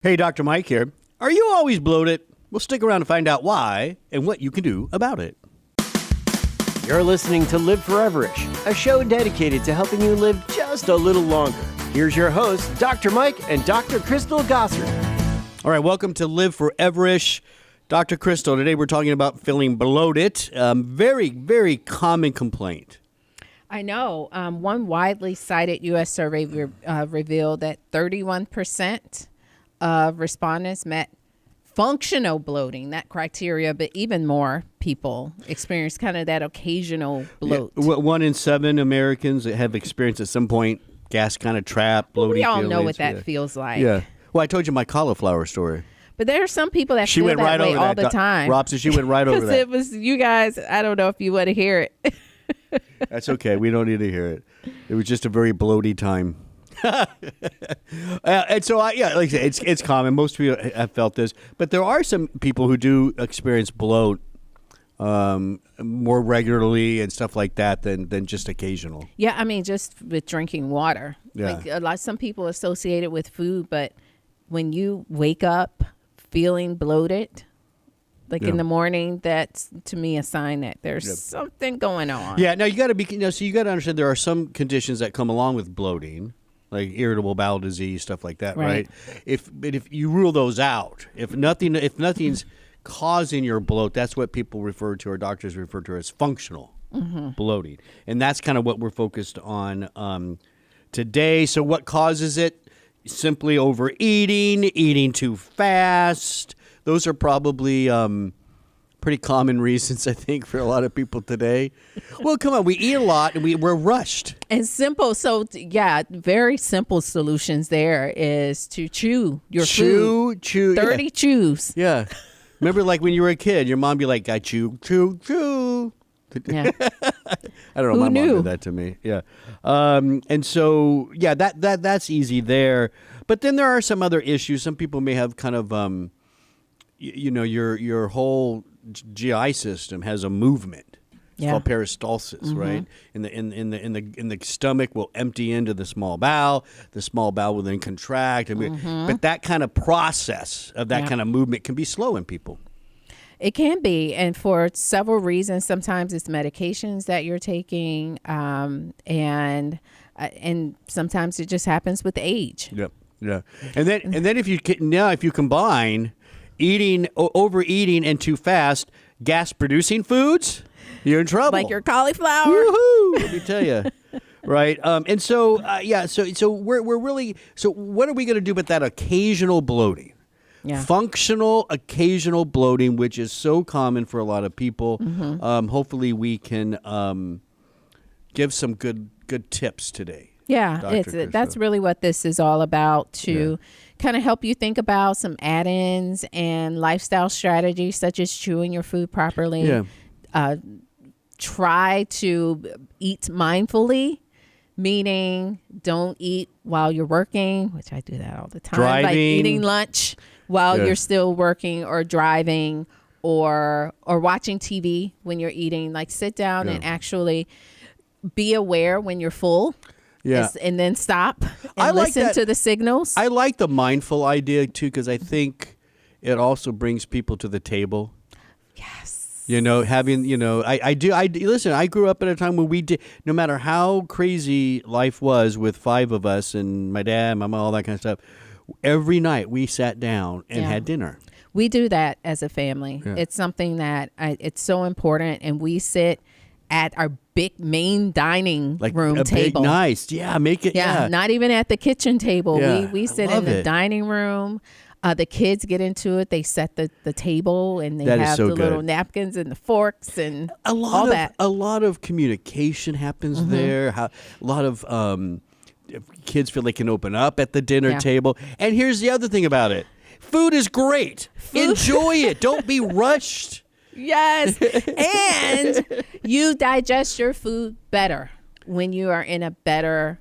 Hey, Dr. Mike here. Are you always bloated? Well, stick around to find out why and what you can do about it. You're listening to Live Foreverish, a show dedicated to helping you live just a little longer. Here's your hosts, Dr. Mike and Dr. Crystal Gossard. All right, welcome to Live Foreverish. Dr. Crystal, today we're talking about feeling bloated. Very, very common complaint. I know. One widely cited U.S. survey revealed that 31% of respondents met functional bloating, that criteria, but even more people experience kind of that occasional bloat. Yeah, 1 in 7 Americans have experienced at some point gas kind of trap, bloating We all feelings. know what that feels like. Yeah. Well, I told you my cauliflower story. But there are some people that feel that way all the time. Robson, she went right over that. It was you guys. I don't know if you want to hear it. That's okay. We don't need to hear it. It was just a very bloaty time. And so, like I said, it's common. Most people have felt this. But there are some people who do experience bloat more regularly and stuff like that than just occasional. Yeah, I mean, just with drinking water. Yeah. Like some people associate it with food, but when you wake up feeling bloated, like in the morning, that's to me a sign that there's something going on. Yeah. Now you got to so you got to understand there are some conditions that come along with bloating, like irritable bowel disease, stuff like that, right? If you rule those out, if nothing's causing your bloat, that's what people refer to, or doctors refer to as functional bloating, and that's kind of what we're focused on today. So what causes it? Simply overeating, eating too fast. Those are probably pretty common reasons, I think, for a lot of people today. Well, come on, we eat a lot and we're rushed. And simple. So, yeah, very simple solutions there is to chew your food. Chew. 30 chews. Yeah. Remember, like when you were a kid, your mom be like, I chew. Yeah. I don't know. Who my knew? mom did that to me. Yeah. And so, yeah, that's easy there. But then there are some other issues. Some people may have kind of, your whole GI system has a movement. It's called peristalsis, right? In the stomach will empty into the small bowel. The small bowel will then contract. But that kind of process of that kind of movement can be slow in people. It can be, and for several reasons. Sometimes it's medications that you're taking, and sometimes it just happens with age. Yeah. And then if you combine overeating and too fast gas producing foods, you're in trouble. Like your cauliflower. Woohoo! Let me tell you. Right. And so we're really, so what are we going to do with that occasional bloating? Yeah. Functional occasional bloating, which is so common for a lot of people. Hopefully we can give some good tips today. Yeah, that's really what this is all about, to kind of help you think about some add-ins and lifestyle strategies such as chewing your food properly. Yeah. Try to eat mindfully, meaning don't eat while you're working, which I do that all the time. Driving. Like eating lunch while you're still working, or driving, or watching TV when you're eating. Like sit down and actually be aware when you're full. Yeah. And then stop and listen to the signals. I like the mindful idea too, because I think it also brings people to the table. Yes. I do. Listen, I grew up at a time when we did, no matter how crazy life was with 5 of us and my dad, my mom, all that kind of stuff, every night we sat down and had dinner. We do that as a family. Yeah. It's something that it's so important, and we sit at our big main dining room table. Make it. Yeah, not even at the kitchen table. Yeah, we sit in the dining room. The kids get into it. They set the table, and they have the little napkins and the forks and all that. A lot of communication happens there. A lot of kids feel they can open up at the dinner table. And here's the other thing about it. Food is great. Enjoy it. Don't be rushed. Yes. And you digest your food better when you are in a better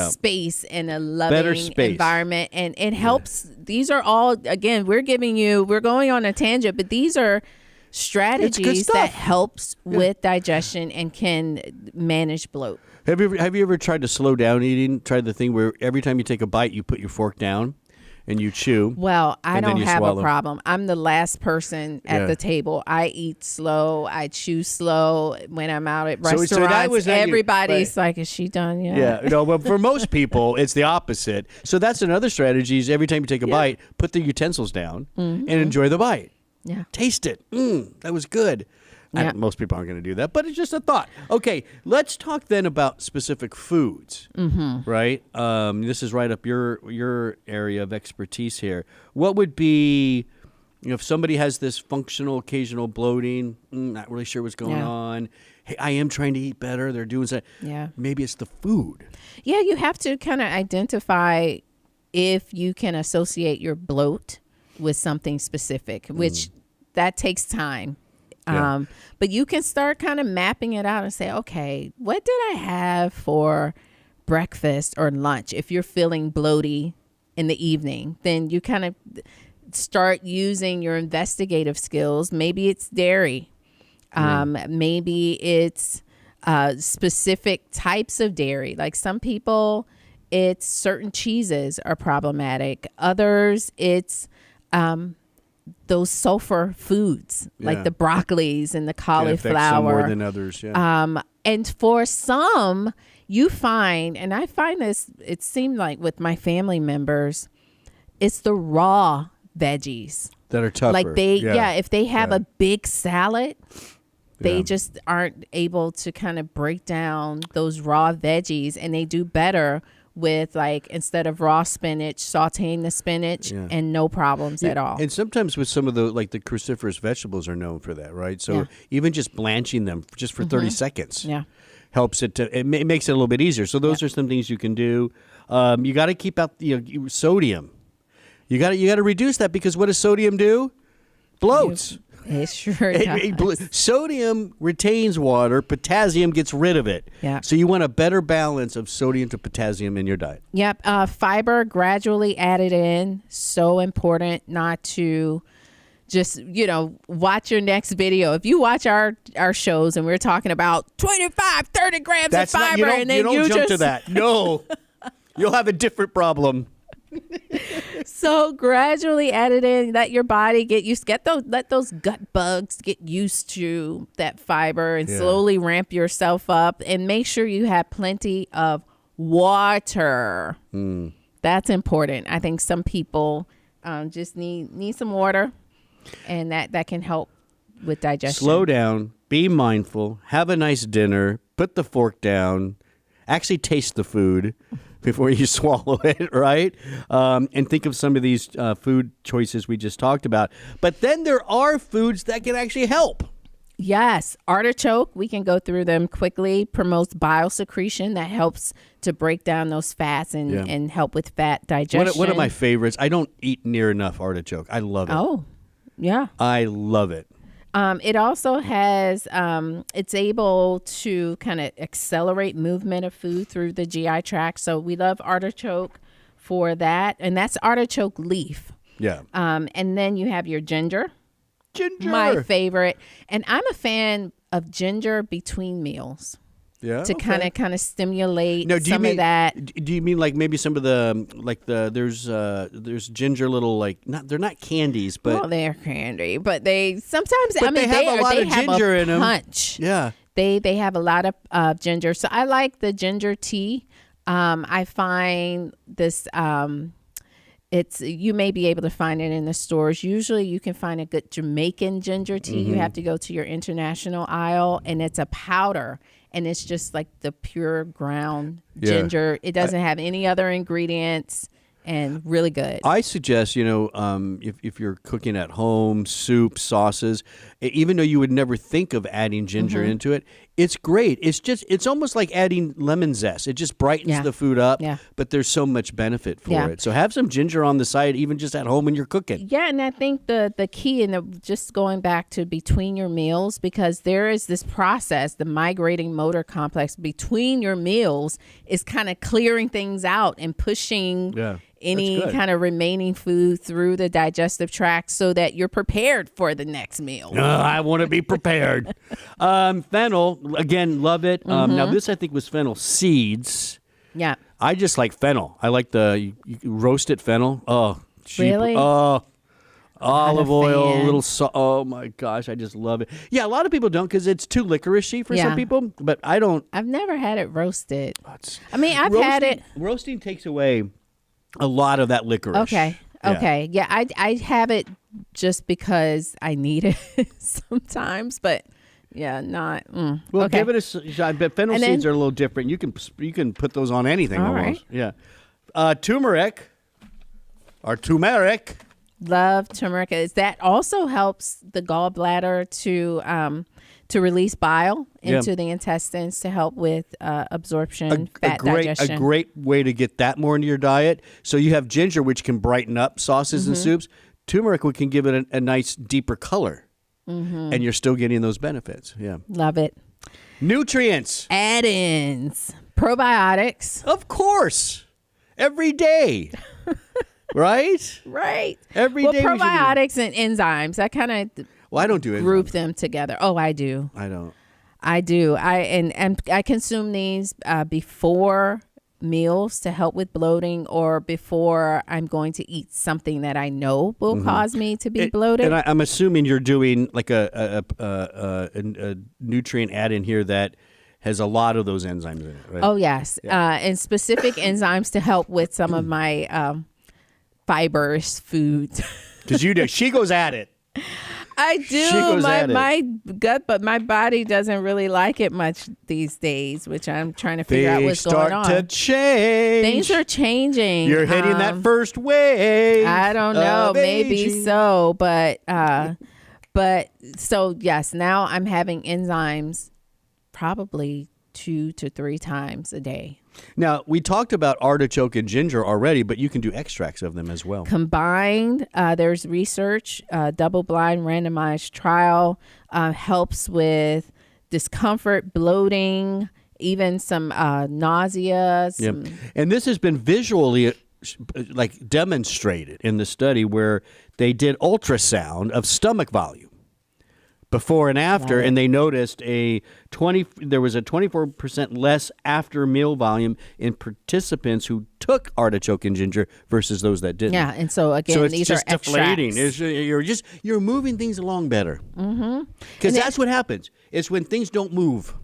space, in a loving environment. And it helps. These are all, again, we're going on a tangent, but these are strategies that helps with digestion and can manage bloat. Have you ever tried to slow down eating? Tried the thing where every time you take a bite, you put your fork down? and you chew. Well, I don't have swallow. a problem. I'm the last person at the table. I eat slow. I chew slow. When I'm out at restaurants, that was everybody's like, is she done yet? Yeah. No, but for most people, it's the opposite. So that's another strategy is every time you take a bite, put the utensils down and enjoy the bite. Yeah. Taste it. That was good. Yeah. Most people aren't going to do that, but it's just a thought. Okay, let's talk then about specific foods, right? This is right up your area of expertise here. What would be, if somebody has this functional occasional bloating, not really sure what's going on. Hey, I am trying to eat better. They're doing that. Yeah. Maybe it's the food. Yeah, you have to kind of identify if you can associate your bloat with something specific, which that takes time. Yeah. But you can start kind of mapping it out and say, okay, what did I have for breakfast or lunch? If you're feeling bloaty in the evening, then you kind of start using your investigative skills. Maybe it's dairy. Maybe it's specific types of dairy. Like some people, it's certain cheeses are problematic. Others, it's those sulfur foods like the broccolis and the cauliflower. Some more than others, and for some, you find, and I find this, it seemed like with my family members, it's the raw veggies that are tougher. Like if they have a big salad, they just aren't able to kind of break down those raw veggies, and they do better with, like, instead of raw spinach, sauteing the spinach and no problems at all. And sometimes with some of the, like, the cruciferous vegetables are known for that, right? So even just blanching them just for 30 seconds helps it to, it makes it a little bit easier. So those are some things you can do. You got to keep out sodium. You got to reduce that, because what does sodium do? Bloats. It sure does. Sodium retains water. Potassium gets rid of it. Yeah. So you want a better balance of sodium to potassium in your diet. Yep. Fiber gradually added in. So important not to just, watch your next video. If you watch our shows and we're talking about 25, 30 grams of fiber, you don't jump just to that. No. You'll have a different problem. So gradually add it in, let your body get used, let those gut bugs get used to that fiber, and slowly ramp yourself up, and make sure you have plenty of water. That's important. I think some people just need some water, and that can help with digestion. Slow down, be mindful, have a nice dinner, put the fork down, actually taste the food before you swallow it, right? And think of some of these food choices we just talked about. But then there are foods that can actually help. Yes. Artichoke, we can go through them quickly, promotes bile secretion that helps to break down those fats and help with fat digestion. One of my favorites. I don't eat near enough artichoke. I love it. Oh, yeah. I love it. It also has, it's able to kind of accelerate movement of food through the GI tract. So we love artichoke for that. And that's artichoke leaf. Yeah. And then you have your ginger. Ginger. My favorite. And I'm a fan of ginger between meals. Yeah. To kind of stimulate of that. Do you mean like maybe some of the there's ginger little they're not candies, but well, they're candy, but they sometimes they have a lot of ginger in them. Punch. Yeah. They have a lot of ginger. So I like the ginger tea. I find this you may be able to find it in the stores. Usually you can find a good Jamaican ginger tea. You have to go to your international aisle, and it's a powder. And it's just like the pure ground ginger. It doesn't have any other ingredients, and really good. I suggest, if you're cooking at home, soups, sauces, even though you would never think of adding ginger into it, it's great. It's almost like adding lemon zest. It just brightens the food up, but there's so much benefit for it. So have some ginger on the side, even just at home when you're cooking. Yeah, and I think the key, and just going back to between your meals, because there is this process, the migrating motor complex between your meals is kind of clearing things out and pushing any kind of remaining food through the digestive tract so that you're prepared for the next meal. I want to be prepared. Fennel, again, love it. Now, this I think was fennel seeds. Yeah. I just like fennel. I like the roasted fennel. Oh, cheaper. Really? Oh, olive oil, fan. a little salt. Oh my gosh, I just love it. Yeah, a lot of people don't because it's too licoricey for some people, but I don't. I've never had it roasted. I mean, I've had it. Roasting takes away a lot of that licorice. Okay. Yeah, I have it just because I need it sometimes, but yeah, not. Well, give it a shot. But fennel seeds are a little different. You can put those on anything almost. Right. Yeah. Turmeric. Love turmeric. That also helps the gallbladder to release bile into the intestines to help with absorption, digestion. A great way to get that more into your diet. So you have ginger, which can brighten up sauces and soups. Turmeric can give it a nice deeper color, and you're still getting those benefits. Yeah, love it. Nutrients, add-ins, probiotics, of course, every day. Right? Every day. Probiotics and enzymes. I kind of I don't do it. Group them together. Oh, I do. I don't. I do. I consume these before meals to help with bloating or before I'm going to eat something that I know will cause me to be bloated. And I'm assuming you're doing like a nutrient add in here that has a lot of those enzymes in it, right? Oh, yes. Yeah. And specific enzymes to help with some of my fibrous foods. Because she goes at it. I do. My gut, but my body doesn't really like it much these days, which I'm trying to figure out what's going on. Things start to change. Things are changing. You're hitting that first wave. I don't know. Maybe so, but so yes, now I'm having enzymes probably 2 to 3 times a day. Now, we talked about artichoke and ginger already, but you can do extracts of them as well. Combined, there's research, double-blind randomized trial, helps with discomfort, bloating, even some nausea. And this has been visually demonstrated in the study where they did ultrasound of stomach volume before and after, and they noticed there was a 24% less after meal volume in participants who took artichoke and ginger versus those that didn't. Yeah, and so again, it's these just are deflating. extracts. You're moving things along better. Because that's what happens. It's when things don't move.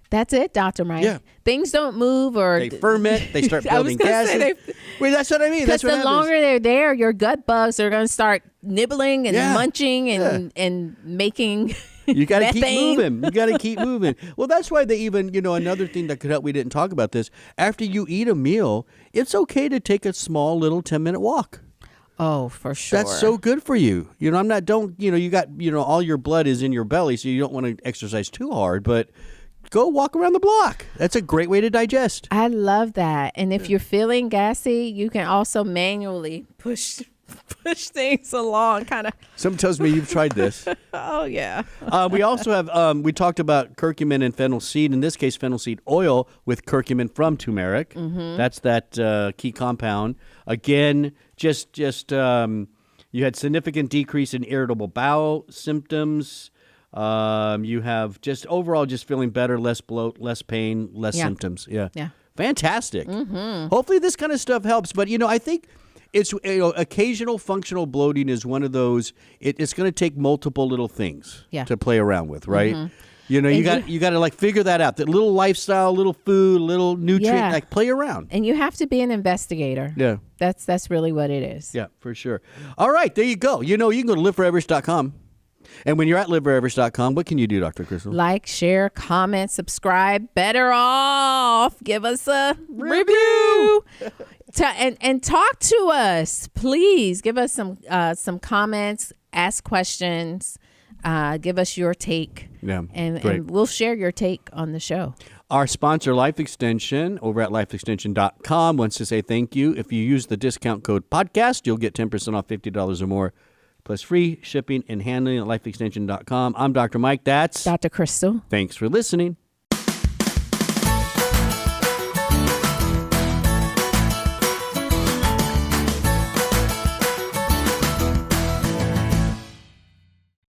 That's it, Dr. Mike. Yeah. Things don't move or they ferment, they start building gases. Well, that's what I mean. That's what happens. Because the longer they're there, your gut bugs are going to start nibbling and munching and making you got to keep methane. moving. Well, that's why they even, another thing that could help, we didn't talk about this, after you eat a meal, it's okay to take a small little 10-minute walk. Oh, for sure. That's so good for you. You got, all your blood is in your belly, so you don't want to exercise too hard, but go walk around the block. That's a great way to digest. I love that. And if you're feeling gassy, you can also manually push things along, kind of. Something tells me you've tried this. Oh, yeah. We also have, we talked about curcumin and fennel seed. In this case, fennel seed oil with curcumin from turmeric. That's that key compound. Again, just you had significant decrease in irritable bowel symptoms. You have just overall just feeling better, less bloat, less pain, less symptoms. Yeah. Fantastic. Hopefully this kind of stuff helps. But, I think it's occasional functional bloating is one of those. It's going to take multiple little things to play around with, right? You got to figure that out. That little lifestyle, little food, little nutrient, play around. And you have to be an investigator. Yeah. That's really what it is. Yeah, for sure. All right, there you go. You can go to liveforeverish.com. And when you're at liveforeverish.com, what can you do, Dr. Crystal? Like, share, comment, subscribe. Better off. Give us a review. And talk to us. Please give us some comments, ask questions, give us your take. Yeah, and we'll share your take on the show. Our sponsor, Life Extension, over at lifeextension.com, wants to say thank you. If you use the discount code podcast, you'll get 10% off $50 or more. Plus free shipping and handling at lifeextension.com. I'm Dr. Mike. That's Dr. Crystal. Thanks for listening.